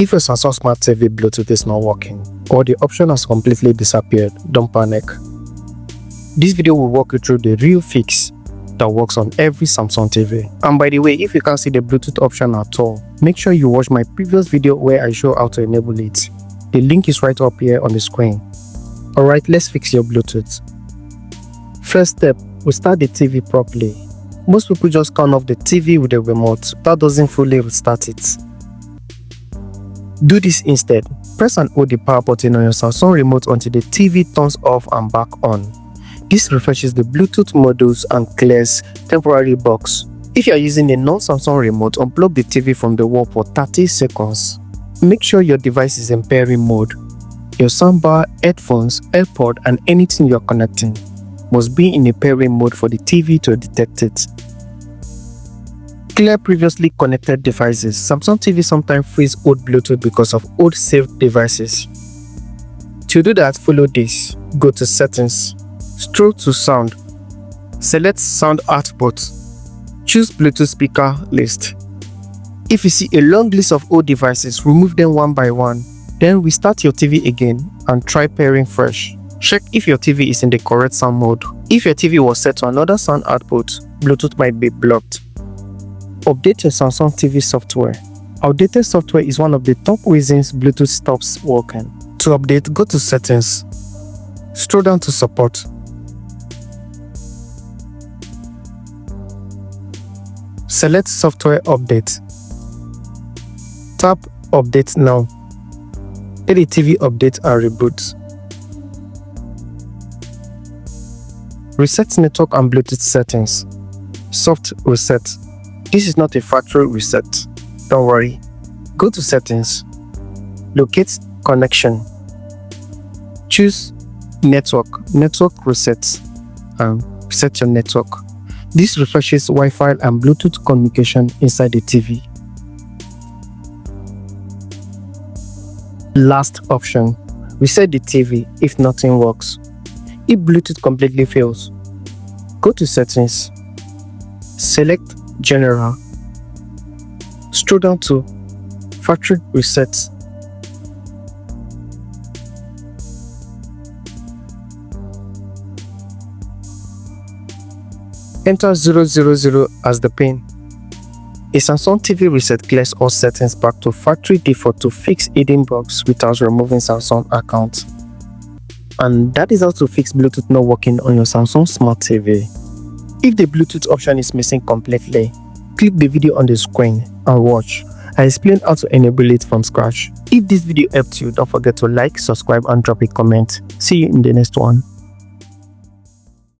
If your Samsung Smart TV Bluetooth is not working, or the option has completely disappeared, don't panic. This video will walk you through the real fix that works on every Samsung TV. And by the way, if you can't see the Bluetooth option at all, make sure you watch my previous video where I show how to enable it. The link is right up here on the screen. Alright, let's fix your Bluetooth. First step, we start the TV properly. Most people just turn off the TV with the remote. That doesn't fully restart it. Do this instead. Press and hold the power button on your Samsung remote until the TV turns off and back on. This refreshes the Bluetooth modules and clears temporary bugs. If you are using a non-Samsung remote, unplug the TV from the wall for 30 seconds. Make sure your device is in pairing mode. Your soundbar, headphones, AirPod and anything you are connecting must be in a pairing mode for the TV to detect it. Clear previously connected devices. Samsung TV sometimes freeze old Bluetooth because of old saved devices. To do that, follow this. Go to Settings. Scroll to Sound. Select Sound Output. Choose Bluetooth speaker list. If you see a long list of old devices, remove them one by one. Then restart your TV again and try pairing fresh. Check if your TV is in the correct sound mode. If your TV was set to another sound output, Bluetooth might be blocked. Update your Samsung TV software. Outdated software is one of the top reasons Bluetooth stops working. To update, go to Settings. Scroll down to Support. Select Software Update. Tap Update Now. Let the TV update and reboot. Reset network and Bluetooth settings. Soft reset. This is not a factory reset. Don't worry. Go to Settings. Locate Connection. Choose Network. Network reset. Reset your network. This refreshes Wi-Fi and Bluetooth communication inside the TV. Last option. Reset the TV if nothing works. If Bluetooth completely fails, go to Settings. Select General. Scroll down to Factory Reset. Enter 000 as the PIN. A Samsung TV reset clears all settings back to factory default to fix hidden bugs without removing Samsung account. And that is how to fix Bluetooth not working on your Samsung Smart TV. If the Bluetooth option is missing completely, click the video on the screen and watch. I explain how to enable it from scratch. If this video helped you, don't forget to like, subscribe and drop a comment. See you in the next one.